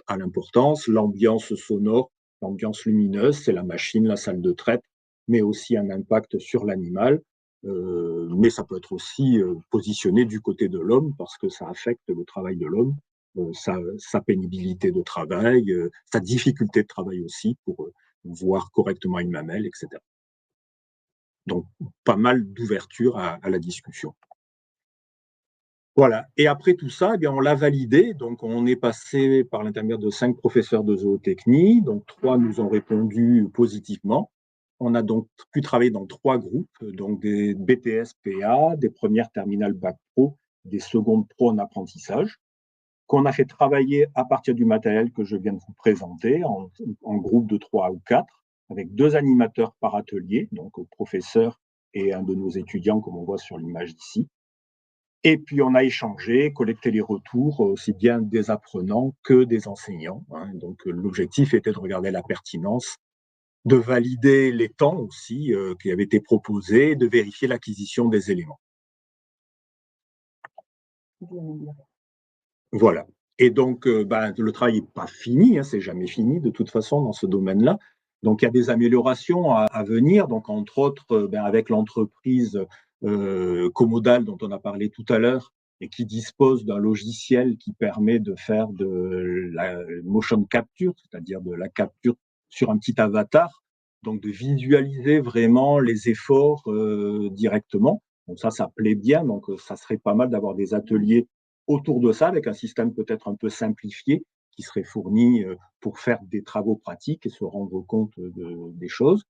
à l'importance. L'ambiance sonore, l'ambiance lumineuse, c'est la machine, la salle de traite, mais aussi un impact sur l'animal. Mais ça peut être aussi positionné du côté de l'homme parce que ça affecte le travail de l'homme, sa pénibilité de travail, sa difficulté de travail aussi pour voir correctement une mamelle, etc. Donc, pas mal d'ouverture à la discussion. Voilà. Et après tout ça, eh bien, on l'a validé. Donc, on est passé par l'intermédiaire de 5 professeurs de zootechnie. Donc, 3 nous ont répondu positivement. On a donc pu travailler dans 3 groupes, donc des BTS PA, des premières terminales Bac Pro, des secondes pro en apprentissage, qu'on a fait travailler à partir du matériel que je viens de vous présenter, en groupe de 3 ou 4, avec 2 animateurs par atelier, donc professeur et un de nos étudiants, comme on voit sur l'image ici. Et puis, on a échangé, collecté les retours, aussi bien des apprenants que des enseignants, hein. Donc, l'objectif était de regarder la pertinence, de valider les temps aussi qui avaient été proposés, de vérifier l'acquisition des éléments. Voilà. Et donc, ben, le travail n'est pas fini, hein, c'est jamais fini de toute façon dans ce domaine-là. Donc, il y a des améliorations à venir. Donc, entre autres, ben, avec l'entreprise Commodal dont on a parlé tout à l'heure et qui dispose d'un logiciel qui permet de faire de la motion capture, c'est-à-dire de la capture sur un petit avatar, donc de visualiser vraiment les efforts directement. Donc ça plaît bien. Donc, ça serait pas mal d'avoir des ateliers autour de ça, avec un système peut-être un peu simplifié qui serait fourni pour faire des travaux pratiques et se rendre compte des choses.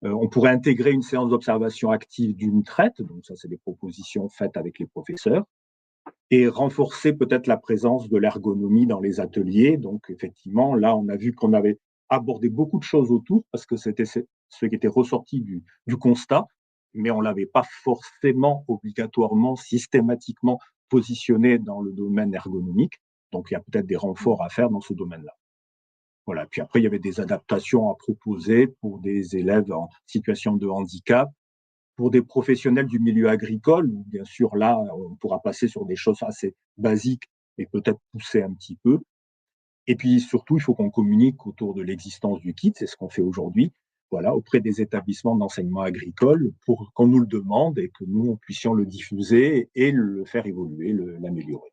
On pourrait intégrer une séance d'observation active d'une traite, donc ça c'est des propositions faites avec les professeurs, et renforcer peut-être la présence de l'ergonomie dans les ateliers. Donc effectivement, là on a vu qu'on avait abordé beaucoup de choses autour parce que c'était ce qui était ressorti du constat, mais on ne l'avait pas forcément, obligatoirement, systématiquement positionné dans le domaine ergonomique. Donc il y a peut-être des renforts à faire dans ce domaine-là. Voilà. Puis après, il y avait des adaptations à proposer pour des élèves en situation de handicap, pour des professionnels du milieu agricole, où bien sûr là, on pourra passer sur des choses assez basiques et peut-être pousser un petit peu. Et puis surtout, il faut qu'on communique autour de l'existence du kit, c'est ce qu'on fait aujourd'hui, voilà, auprès des établissements d'enseignement agricole pour qu'on nous le demande et que nous, puissions le diffuser et le faire évoluer, l'améliorer.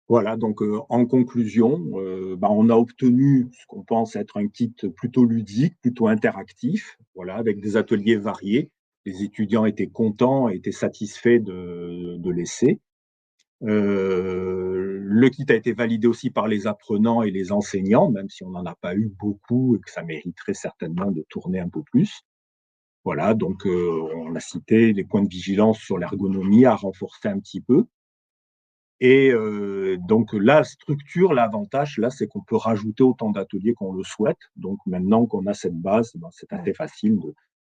Voilà, donc en conclusion, on a obtenu ce qu'on pense être un kit plutôt ludique, plutôt interactif, voilà, avec des ateliers variés. Les étudiants étaient contents et étaient satisfaits de l'essai. Le kit a été validé aussi par les apprenants et les enseignants, même si on n'en a pas eu beaucoup et que ça mériterait certainement de tourner un peu plus. Voilà, donc on a cité les points de vigilance sur l'ergonomie à renforcer un petit peu. Et donc la structure, l'avantage, là, c'est qu'on peut rajouter autant d'ateliers qu'on le souhaite. Donc maintenant qu'on a cette base, ben, c'est assez facile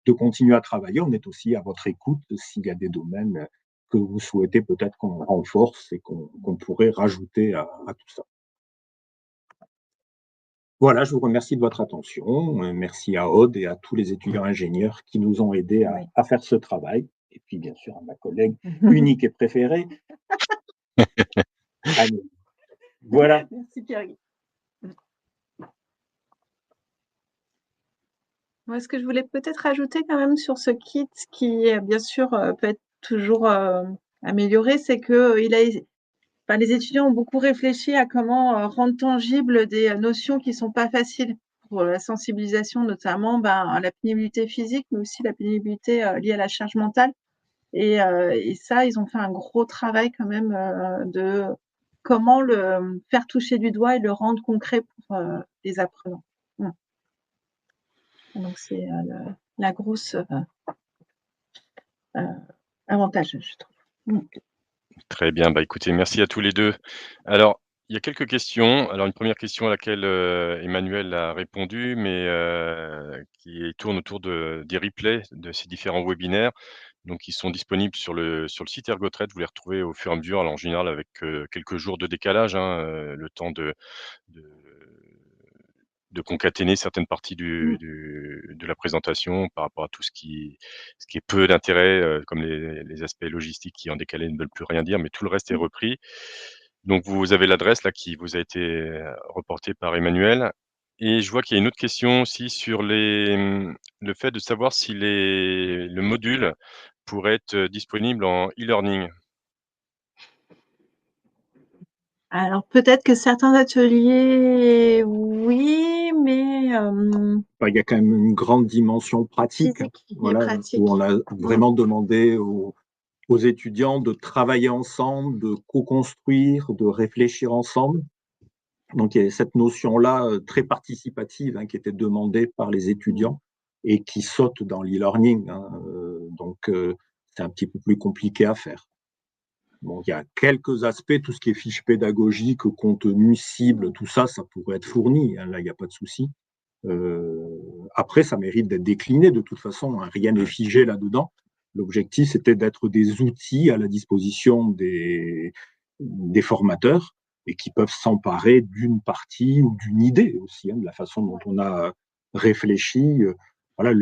de continuer à travailler. On est aussi à votre écoute s'il y a des domaines que vous souhaitez peut-être qu'on renforce et qu'on pourrait rajouter à tout ça. Voilà, je vous remercie de votre attention. Merci à Aude et à tous les étudiants ingénieurs qui nous ont aidés à faire ce travail. Et puis, bien sûr, à ma collègue unique et préférée, Anne. Voilà. Merci Pierre. Moi, ce que je voulais peut-être rajouter quand même sur ce kit qui, bien sûr, peut être toujours amélioré, c'est que les étudiants ont beaucoup réfléchi à comment rendre tangibles des notions qui ne sont pas faciles pour la sensibilisation, notamment à la pénibilité physique, mais aussi la pénibilité liée à la charge mentale. Et ça, ils ont fait un gros travail quand même de comment le faire toucher du doigt et le rendre concret pour les apprenants. Donc, c'est la grosse avantage, je trouve. Très bien, bah, écoutez, merci à tous les 2. Alors, il y a quelques questions. Alors une première question à laquelle, Emmanuel a répondu, mais qui tourne autour des replays de ces différents webinaires. Donc ils sont disponibles sur le site Ergotrade. Vous les retrouvez au fur et à mesure, alors en général avec, quelques jours de décalage, hein, le temps de de concaténer certaines parties Mmh. de la présentation par rapport à tout ce qui est peu d'intérêt, comme les aspects logistiques qui en décalé ne veulent plus rien dire, mais tout le reste est Mmh. repris. Donc vous avez l'adresse là qui vous a été, reportée par Emmanuel et je vois qu'il y a une autre question aussi sur le fait de savoir si le module pourrait être, disponible en e-learning. Alors peut-être que certains ateliers, oui, mais Enfin, il y a quand même une grande dimension pratique, physique et voilà, où on pratique. a Mmh. vraiment demandé aux étudiants de travailler ensemble, de co-construire, de réfléchir ensemble. Donc, il y avait cette notion-là très participative qui était demandée par les Mmh. étudiants et qui saute dans l'e-learning. C'est un petit peu plus compliqué à faire. Bon, il y a quelques aspects, tout ce qui est fiche pédagogique, contenu, cible, tout ça, ça pourrait être fourni. Là, il n'y a pas de souci. Après, ça mérite d'être décliné de toute façon. Rien n'est Mmh. figé là-dedans. L'objectif, c'était d'être des outils à la disposition des formateurs et qui peuvent s'emparer d'une partie ou d'une idée aussi, de la façon dont on a réfléchi. Voilà,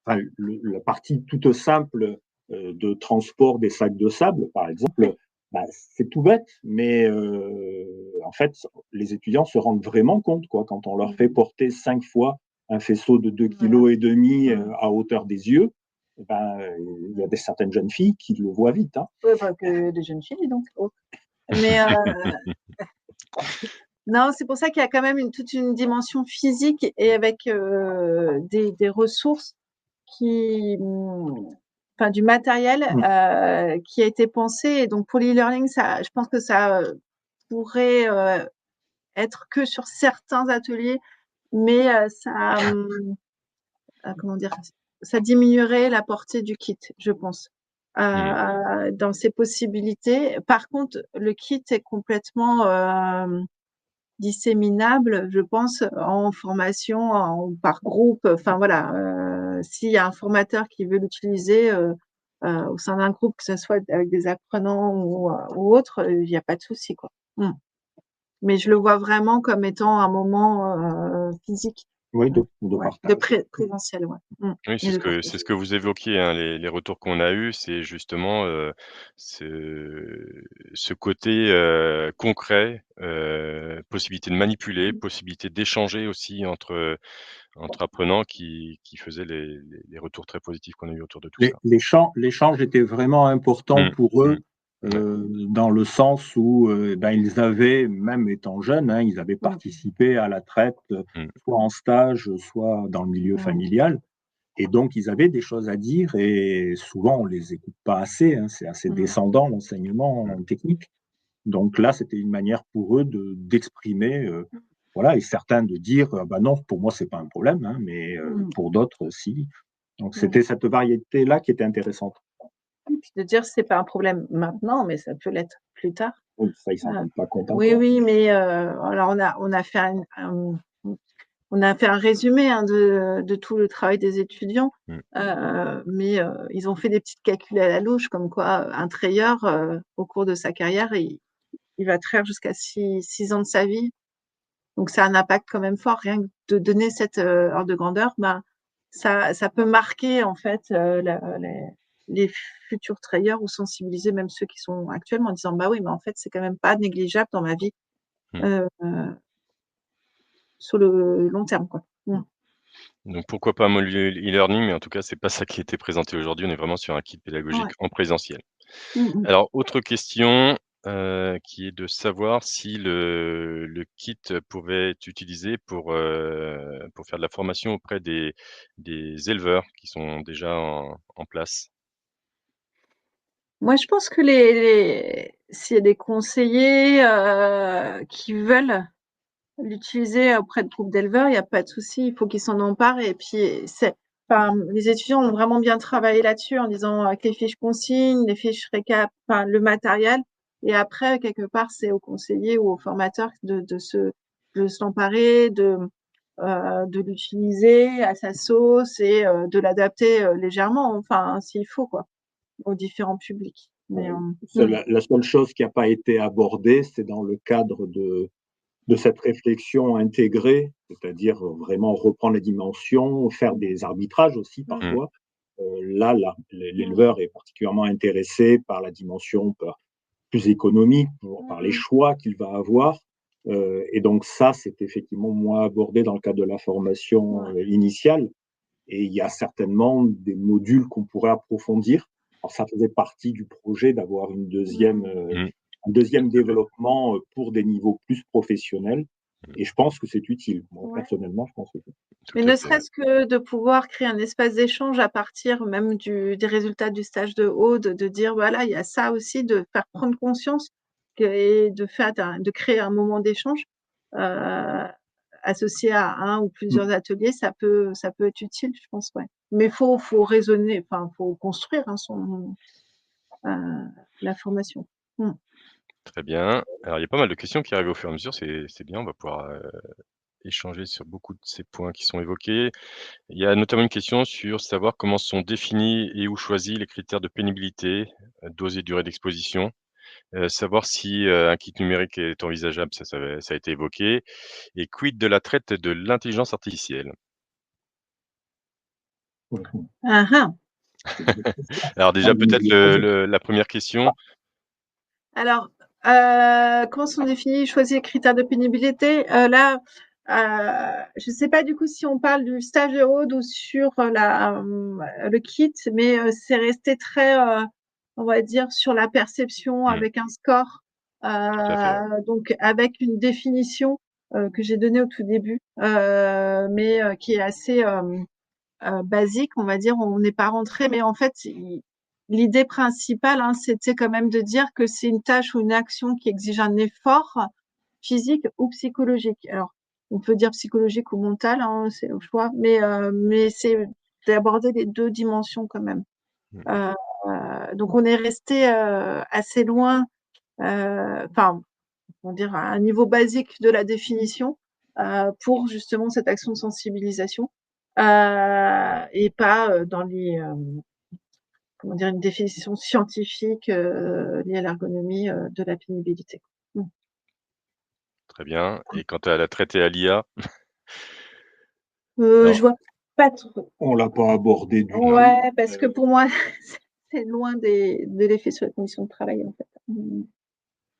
la partie toute simple de transport des sacs de sable, par exemple, bah, c'est tout bête, mais en fait, les étudiants se rendent vraiment compte, quoi, quand on leur fait porter 5 fois un faisceau de 2,5 Voilà. kg à hauteur des yeux, ben, il y a certaines jeunes filles qui le voient vite. Hein. Ouais, pas que des jeunes filles, dis donc. Oh. Mais non, c'est pour ça qu'il y a quand même toute une dimension physique et avec des ressources enfin du matériel qui a été pensé. Et donc pour l'e-learning, je pense que ça pourrait être que sur certains ateliers, mais comment dire, ça diminuerait la portée du kit, je pense, Mmh. dans ses possibilités. Par contre, le kit est complètement disséminable, je pense, en formation, par groupe. Enfin voilà, s'il y a un formateur qui veut l'utiliser au sein d'un groupe, que ce soit avec des apprenants ou autre, il n'y a pas de souci, quoi. Mais je le vois vraiment comme étant un moment physique, Oui, de ouais, de partage. présentiel, ouais. Oui, Et de c'est partage. ce que vous évoquiez, hein, les retours qu'on a eus, c'est justement, ce côté, concret, possibilité de manipuler, possibilité d'échanger aussi entre apprenants qui faisaient les retours très positifs qu'on a eu autour de tout ça. L'échange était vraiment important Mmh, pour mmh, eux, ouais, dans le sens où ils avaient, même étant jeunes, ils avaient Mmh, participé à la traite, mmh, soit en stage, soit dans le milieu mmh, familial. Et donc, ils avaient des choses à dire et souvent, on les écoute pas assez. C'est assez mmh, descendant, l'enseignement mmh. technique. Donc là, c'était une manière pour eux d'exprimer, voilà, et certains de dire bah non, pour moi, c'est pas un problème, mais mmh, pour d'autres, si. Donc, mmh. c'était cette variété-là qui était intéressante. Et puis de dire c'est pas un problème maintenant, mais ça peut l'être plus tard. Oui, ça, ils s'en Heu, rendent pas compte oui, encore. oui, mais alors on a fait un résumé, de tout le travail des étudiants, Mmh. mais ils ont fait des petites calculs à la louche comme quoi, un trayeur, au cours de sa carrière, il va traire jusqu'à 6 ans de sa vie. Donc ça a un impact quand même fort. Rien que de donner cette, ordre de grandeur, ben, ça peut marquer en fait, les futurs trayeurs ou sensibiliser même ceux qui sont actuellement en disant: «Bah oui, mais en fait, c'est quand même pas négligeable dans ma vie, Mmh. heu, sur le long terme, quoi». Donc pourquoi pas un module e-learning, mais en tout cas, c'est pas ça qui était présenté aujourd'hui. On est vraiment sur un kit pédagogique Ouais. en présentiel. Mmh mh. Alors, autre question, qui est de savoir si le kit pouvait être utilisé pour faire de la formation auprès des éleveurs qui sont déjà en place. Moi, je pense que s'il y a des conseillers, qui veulent l'utiliser auprès de groupes d'éleveurs, il y a pas de souci, il faut qu'ils s'en emparent et puis les étudiants ont vraiment bien travaillé là-dessus en disant avec les fiches consignes, les fiches récap, le matériel. Et après, quelque part, c'est au conseiller ou au formateur de s'emparer, de l'utiliser à sa sauce et de l'adapter légèrement, s'il faut, quoi, aux différents publics. Mais, la seule chose qui n'a pas été abordée, c'est dans le cadre de cette réflexion intégrée, c'est-à-dire vraiment reprendre les dimensions, faire des arbitrages aussi parfois. Là, l'éleveur est particulièrement intéressé par la dimension plus économique, par les choix qu'il va avoir. Et donc ça, c'est effectivement moins abordé dans le cadre de la formation initiale. Et il y a certainement des modules qu'on pourrait approfondir. Alors ça faisait partie du projet d'avoir un deuxième développement pour des niveaux plus professionnels. Et je pense que c'est utile. Moi, personnellement, je pense que c'est utile. Mais ne serait-ce que de pouvoir créer un espace d'échange à partir même des résultats du stage de Aude, de dire voilà, il y a ça aussi, de faire prendre conscience et de créer un moment d'échange associé à un ou plusieurs ateliers, ça peut être utile, je pense, ouais. Mais faut raisonner, faut construire la formation. Très bien. Alors, il y a pas mal de questions qui arrivent au fur et à mesure, c'est bien, on va pouvoir, échanger sur beaucoup de ces points qui sont évoqués. Il y a notamment une question sur savoir comment sont définis et ou choisis les critères de pénibilité, dose et durée d'exposition. Savoir si, un kit numérique est envisageable, ça a été évoqué et quid de la traite de l'intelligence artificielle? Ah ah! Alors déjà peut-être la première question. Alors, comment sont définis, choisis les critères de pénibilité? Là, je ne sais pas du coup si on parle du stage de Aude ou sur le kit, mais c'est resté très, on va dire, sur la perception avec un score, Tout à fait, ouais. donc avec une définition que j'ai donnée au tout début, mais qui est assez basique, on va dire. On n'est pas rentré, mais en fait, l'idée principale, c'était quand même de dire que c'est une tâche ou une action qui exige un effort physique ou psychologique. Alors, on peut dire psychologique ou mental, c'est au choix, mais c'est d'aborder les deux dimensions quand même. Donc, on est resté assez loin, on dire à un niveau basique de la définition pour justement cette action de sensibilisation et pas dans une définition scientifique liée à l'ergonomie de la pénibilité. Très bien et quant à la traite et à l'IA? Je Alors vois pas trop. On l'a pas abordé du tout. Ouais, parce que pour moi, c'est loin de l'effet sur les conditions de travail, en fait.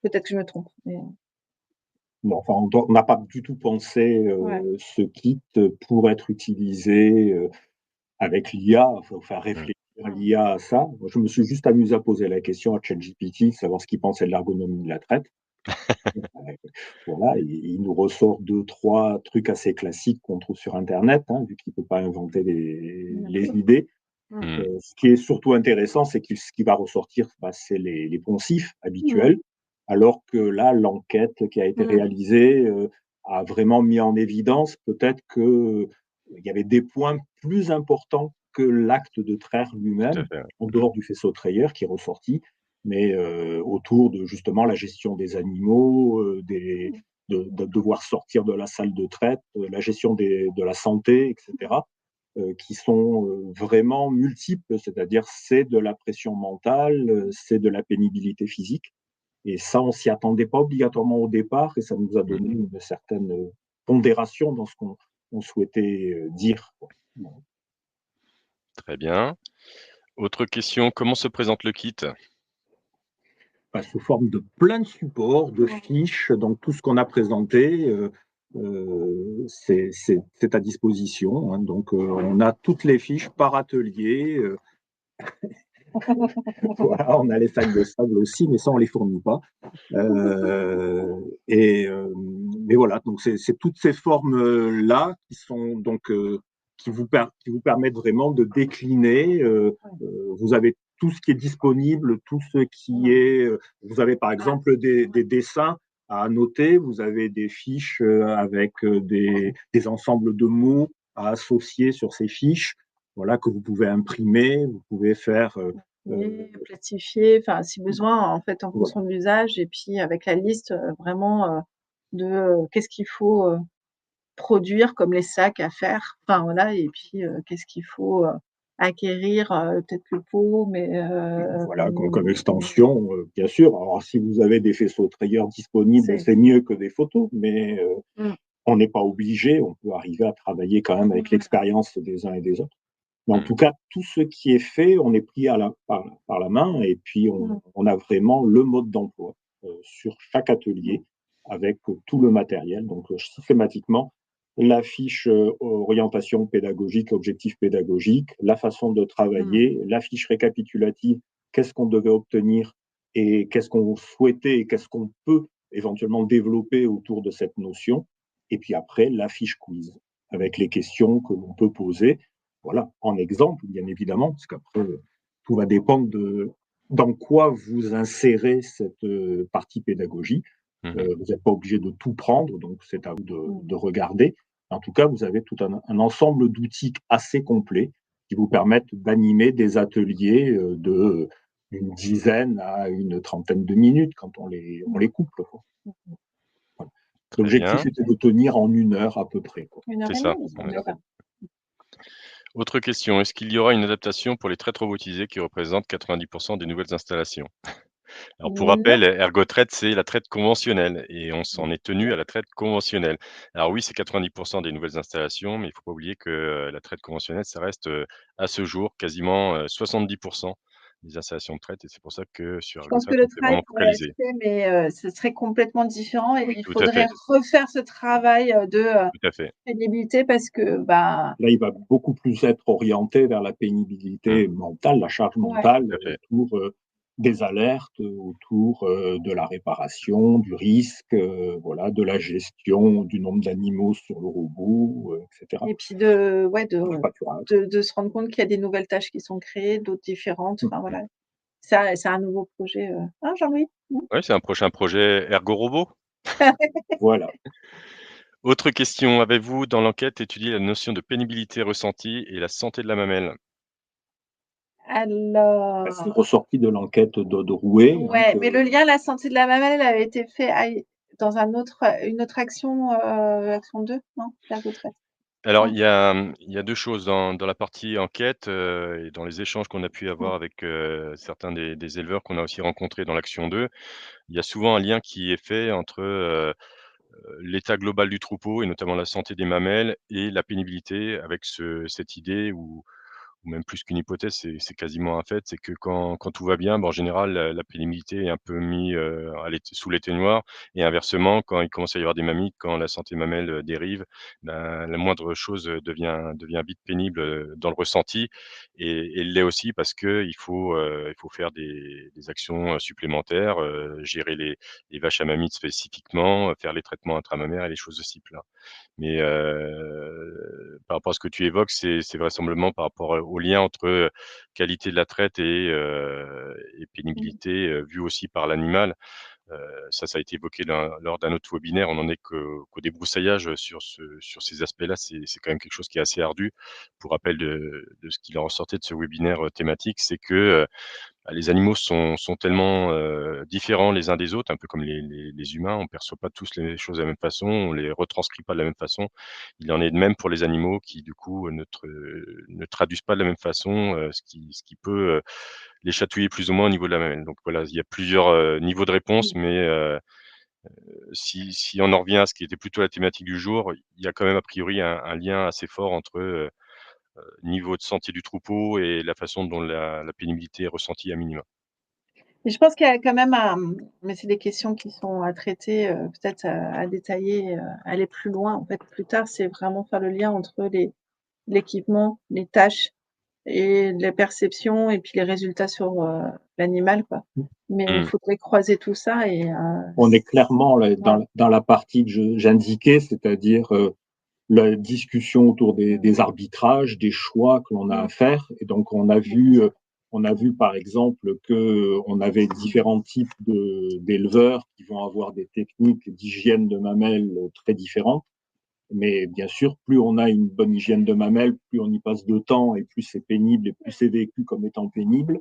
Peut-être que je me trompe, mais Non, enfin, on n'a pas du tout pensé ce kit pour être utilisé avec l'IA, enfin réfléchir l'IA à ça. Moi, je me suis juste amusé à poser la question à ChatGPT, savoir ce qu'il pensait de l'ergonomie de la traite. Voilà, il nous ressort 2-3 trucs assez classiques qu'on trouve sur Internet, vu qu'il ne peut pas inventer les idées. Ce qui est surtout intéressant, c'est que ce qui va ressortir, c'est les poncifs habituels, alors que là, l'enquête qui a été réalisée a vraiment mis en évidence peut-être qu'il y avait des points plus importants que l'acte de traire Tout à lui-même, fait, en ouais. dehors du faisceau trayeur qui est ressorti, mais autour de justement la gestion des animaux, de devoir sortir de la salle de traite, la gestion de la santé, etc., qui sont vraiment multiples, c'est-à-dire c'est de la pression mentale, c'est de la pénibilité physique. Et ça, on s'y attendait pas obligatoirement au départ, et ça nous a donné une certaine pondération dans ce qu'on souhaitait dire, quoi. Très bien. Autre question, comment se présente le kit? Sous forme de plein de supports, de fiches, donc tout ce qu'on a présenté, c'est à disposition, donc on a toutes les fiches par atelier. Voilà, on a les sacs de sable aussi, mais ça, on les fournit pas. Mais voilà, donc c'est toutes ces formes-là qui sont donc qui vous permettent vraiment de décliner. Vous avez tout ce qui est disponible, tout ce qui est. Vous avez par exemple des dessins à annoter, vous avez des fiches avec des ensembles de mots à associer sur ces fiches. voilà, que vous pouvez imprimer, vous pouvez faire… Platifier, enfin, si besoin, en fait, en voilà. fonction de l'usage et puis avec la liste, vraiment, de, qu'est-ce qu'il faut, produire comme les sacs à faire, enfin, voilà et puis, qu'est-ce qu'il faut, acquérir, peut-être le pot, mais Voilà, comme extension, bien sûr. Alors, si vous avez des faisceaux trayeurs disponibles, c'est mieux que des photos, mais Mmh. on n'est pas obligé. On peut arriver à travailler quand même avec l'expérience des uns et des autres. Mais en tout cas, tout ce qui est fait, on est pris par la main et puis on a vraiment le mode d'emploi sur chaque atelier avec tout le matériel. Donc, systématiquement, la fiche orientation pédagogique, objectif pédagogique, la façon de travailler, la fiche récapitulative, qu'est-ce qu'on devait obtenir et qu'est-ce qu'on souhaitait et qu'est-ce qu'on peut éventuellement développer autour de cette notion. Et puis après, la fiche quiz avec les questions que l'on peut poser. Voilà, en exemple, bien évidemment, parce qu'après, tout va dépendre de dans quoi vous insérez cette partie pédagogie. Vous n'êtes pas obligé de tout prendre, donc c'est à vous de regarder. En tout cas, vous avez tout un ensemble d'outils assez complets qui vous permettent d'animer des ateliers de une dizaine à une trentaine de minutes quand on les couple, quoi. Voilà. Très L'objectif bien, était de tenir en 1 heure à peu près, quoi. 1 heure c'est et ça, demie, ouais. ça va. Autre question, est-ce qu'il y aura une adaptation pour les traites robotisées qui représentent 90 des nouvelles installations? Alors pour Non, rappel, Ergotraite, c'est la traite conventionnelle et on s'en est tenu à la traite conventionnelle. Alors oui, c'est 90 des nouvelles installations, mais il ne faut pas oublier que, la traite conventionnelle, ça reste, à ce jour quasiment, 70 des installations de traite et c'est pour ça que sur je pense que Ergotraite, le on s'est travail vraiment pourrait focalisé. rester, mais ce serait complètement différent et Oui, il tout à faudrait fait, refaire ce travail, de, tout à fait. pénibilité parce que, bah Là, il va beaucoup plus être orienté vers la Mmh, pénibilité mentale, la charge ouais. mentale tout à fait. autour des alertes, autour de la réparation, du risque, voilà, de la gestion du nombre d'animaux sur le robot, etc. Et puis de ouais, Du pâturage. de se rendre compte qu'il y a des nouvelles tâches qui sont créées, d'autres différentes, enfin voilà. Ça, c'est un nouveau projet, hein, Jean-Louis? Mmh. Ouais, c'est un prochain projet Ergo Robot. Voilà. Autre question, avez-vous dans l'enquête étudié la notion de pénibilité ressentie et la santé de la mamelle? Bah, c'est Alors, ressorti de l'enquête d'Aude Rouet, hein, ouais, mais le lien la santé de la mamelle, elle avait été fait dans une autre action, action 2, non? La retraite, Alors, non? il y a 2 choses dans la partie enquête, et dans les échanges qu'on a pu Mmh. avoir avec, certains des éleveurs qu'on a aussi rencontrés dans l'action 2. Il y a souvent un lien qui est fait entre, l'état global du troupeau et notamment la santé des mamelles et la pénibilité avec cette idée ou même plus qu'une hypothèse, c'est quasiment un fait, c'est que quand tout va bien, bah, en général, la pénibilité est un peu mis, à sous l'éteignoir et inversement, quand il commence à y avoir des mammites, quand la santé mamelle, dérive, ben, la moindre chose, devient vite pénible, dans le ressenti et l'est aussi parce qu'il faut faire des actions, supplémentaires, gérer les vaches à mammites spécifiquement, faire les traitements intramammaires et les choses de ce type-là. Mais, par rapport à ce que tu évoques, c'est vraisemblablement par rapport, au lien entre, qualité de la traite et Mmh. pénibilité, vue aussi par l'animal. Ça a été évoqué lors d'un autre webinaire. On n'en est qu'au débroussaillage, sur ces aspects-là. C'est quand même quelque chose qui est assez ardu. Pour rappel de ce qu'il en ressortait de ce webinaire, thématique, c'est que, bah, les animaux sont tellement, différents les uns des autres, un peu comme les humains. On ne perçoit pas tous les choses de la même façon, on les retranscrit pas de la même façon. Il en est de même pour les animaux qui, du coup, ne traduisent pas de la même façon, ce qui peut, les chatouiller plus ou moins au niveau de la mamelle. Donc voilà, il y a plusieurs, niveaux de réponse, Mmh. mais si on en revient à ce qui était plutôt la thématique du jour, il y a quand même a priori un lien assez fort entre, niveau de santé du troupeau et la façon dont la pénibilité est ressentie à minima. Et je pense qu'il y a quand même mais c'est des questions qui sont à traiter, peut-être à détailler, aller plus loin, en fait, plus tard. C'est vraiment faire le lien entre l'équipement, les tâches et les perceptions et puis les résultats sur, l'animal, quoi. Mais il Mmh. faudrait croiser tout ça et On est clairement là, ouais. dans la partie que j'indiquais, c'est-à-dire la discussion autour Mmh. des arbitrages, des choix que l'on a à Mmh. faire. Et donc, on a vu par exemple que on avait différents types d'éleveurs qui vont avoir des techniques d'hygiène de mamelles très différentes. Mais bien sûr, plus on a une bonne hygiène de mamelle, plus on y passe de temps et plus c'est pénible et plus c'est vécu comme étant pénible.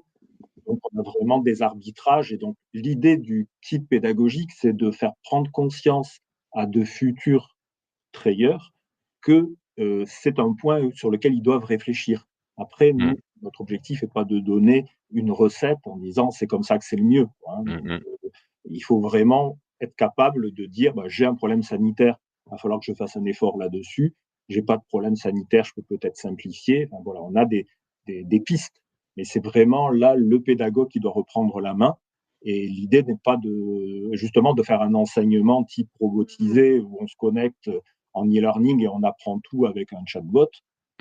Donc, on a vraiment des arbitrages. Et donc, l'idée du kit pédagogique, c'est de faire prendre conscience à de futurs trayeurs que c'est un point sur lequel ils doivent réfléchir. Après, Mmh. nous, notre objectif n'est pas de donner une recette en disant c'est comme ça que c'est le mieux, quoi, hein. Mmh Donc, mh. il faut vraiment être capable de dire bah, j'ai un problème sanitaire, il va falloir que je fasse un effort là-dessus. J'ai pas de problème sanitaire, je peux peut-être simplifier. Enfin, voilà, on a des pistes, mais c'est vraiment là le pédagogue qui doit reprendre la main. Et l'idée n'est pas de justement de faire un enseignement type robotisé où on se connecte en e-learning et on apprend tout avec un chatbot.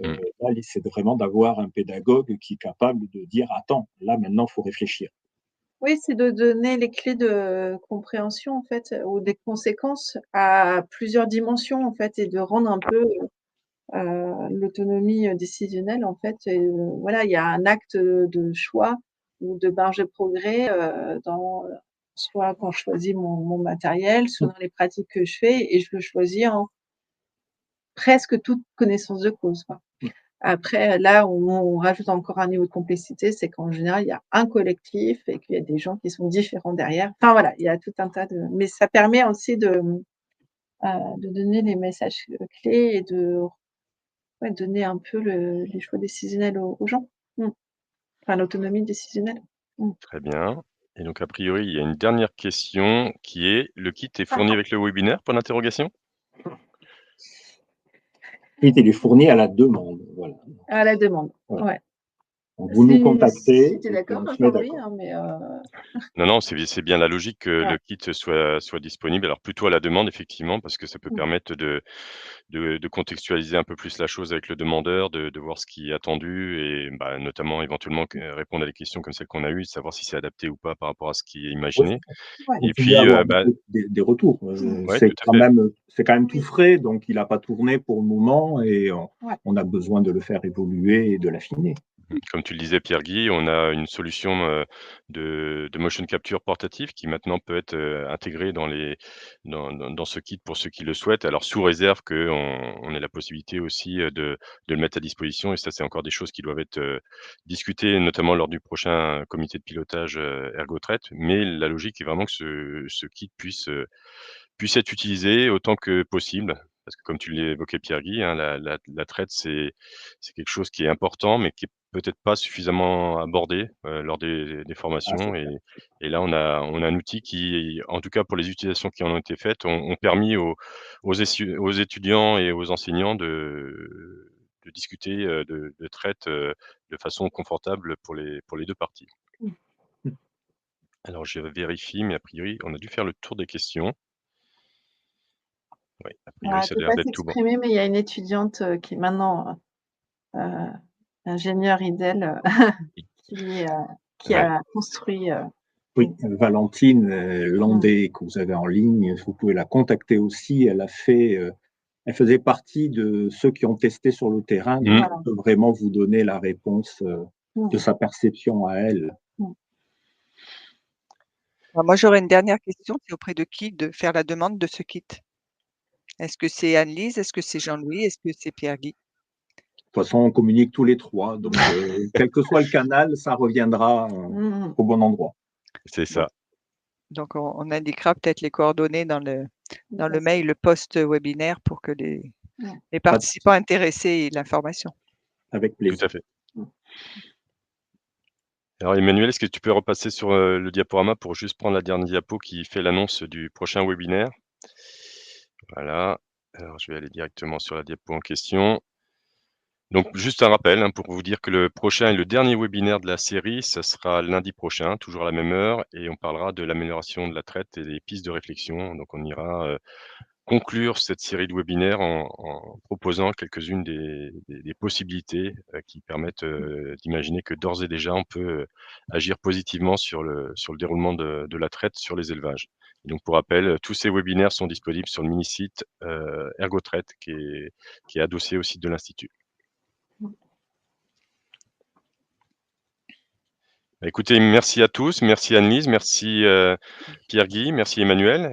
Mmh. Là, c'est vraiment d'avoir un pédagogue qui est capable de dire attends, là maintenant, il faut réfléchir. Oui, c'est de donner les clés de compréhension, en fait, ou des conséquences à plusieurs dimensions, en fait, et de rendre un peu, l'autonomie, décisionnelle, en fait, voilà, il y a un acte, de choix ou de marge de progrès, dans, soit quand je choisis mon matériel, soit dans les pratiques que je fais et je le choisis en presque toute connaissance de cause, quoi. Après, là où on rajoute encore un niveau de complexité, c'est qu'en général, il y a un collectif et qu'il y a des gens qui sont différents derrière. Enfin voilà, il y a tout un tas de mais ça permet aussi de donner les messages, clés et de ouais, donner un peu les choix décisionnels aux gens. Mmh. Enfin, l'autonomie décisionnelle. Mmh. Très bien. Et donc a priori, il y a une dernière question qui est: le kit est fourni avec le webinaire? Point d'interrogation. Et il est fourni à la demande. Voilà. À la demande, Voilà. ouais. Donc, vous nous contactez Si tu es et puis d'accord, on se met Jean-Louis, d'accord. hein, mais Non, non, c'est bien la logique que ouais, le kit soit disponible. Alors plutôt à la demande effectivement, parce que ça peut mmh, permettre de contextualiser un peu plus la chose avec le demandeur, de voir ce qui est attendu et bah, notamment éventuellement répondre à des questions comme celles qu'on a eues, de savoir si c'est adapté ou pas par rapport à ce qui est Oui, imaginé. ouais, vous Et pouvez puis, avoir bah, des retours. mmh, ouais, tout à fait. C'est quand même tout oui, frais, donc il n'a pas tourné pour le moment et ouais, on a besoin de le faire évoluer et de l'affiner. Comme tu le disais Pierre-Guy, on a une solution, de motion capture portatif qui maintenant peut être, intégrée dans ce kit pour ceux qui le souhaitent. Alors sous réserve qu'on ait la possibilité aussi, de le mettre à disposition et ça, c'est encore des choses qui doivent être, discutées, notamment lors du prochain comité de pilotage, Ergotraite. Mais la logique est vraiment que ce kit puisse être utilisé autant que possible. Parce que comme tu l'évoquais Pierre-Guy, hein, la traite, c'est quelque chose qui est important, mais qui est peut-être pas suffisamment abordé, lors des Ah, c'est formations clair. et là, on a un outil qui, en tout cas pour les utilisations qui en ont été faites, ont permis aux étudiants et aux enseignants de discuter, de traite, de façon confortable pour les 2 parties. mmh. Alors je vérifie, mais a priori, on a dû faire le tour des questions. Oui, a priori, Ouais, elle ça a peut l'air pas d'être tout bon. s'exprimer, mais il y a une étudiante, qui est maintenant, heu, ingénieure IDEL, qui, heu, qui Ouais. a construit, Oui, mmh, Valentine mmh, Landais, que vous avez en ligne, vous pouvez la contacter aussi. Elle faisait partie de ceux qui ont testé sur le terrain, donc Mmh. elle voilà. peut vraiment vous donner la réponse de Mmh, sa perception à elle. mmh. Moi, j'aurais une dernière question, c'est auprès de qui de faire la demande de ce kit? Est-ce que c'est Anne-Lise? Est-ce que c'est Jean-Louis? Est-ce que c'est Pierre-Guy? De toute façon, on communique tous les trois, donc Mmh. quel que soit le canal, ça reviendra Mmh mh. au bon endroit. C'est Donc ça. on indiquera peut-être les coordonnées Tout dans à le fait. mail post-webinaire pour que Mmh, les Pas de participants souci, intéressés aient l'information. avec Tout à plaisir. fait. mmh. Alors Emmanuel, est-ce que tu peux repasser sur, le diaporama pour juste prendre la dernière diapo qui fait l'annonce du prochain webinaire? Voilà. Alors je vais aller directement sur la diapo en question. Donc juste un rappel, hein, pour vous dire que le prochain et le dernier webinaire de la série, ça sera lundi prochain, toujours à la même heure et on parlera de l'amélioration de la traite et des pistes de réflexion. Donc on ira, conclure cette série de webinaires en proposant quelques-unes des possibilités, qui permettent, d'imaginer que d'ores et déjà on peut, agir positivement sur le déroulement de la traite sur les élevages. Et donc pour rappel, tous ces webinaires sont disponibles sur le mini-site, Ergotraite qui est adossé au site de l'institut. Bah, écoutez, merci à tous, merci Anne-Lise, merci, Pierre-Guy, merci Emmanuel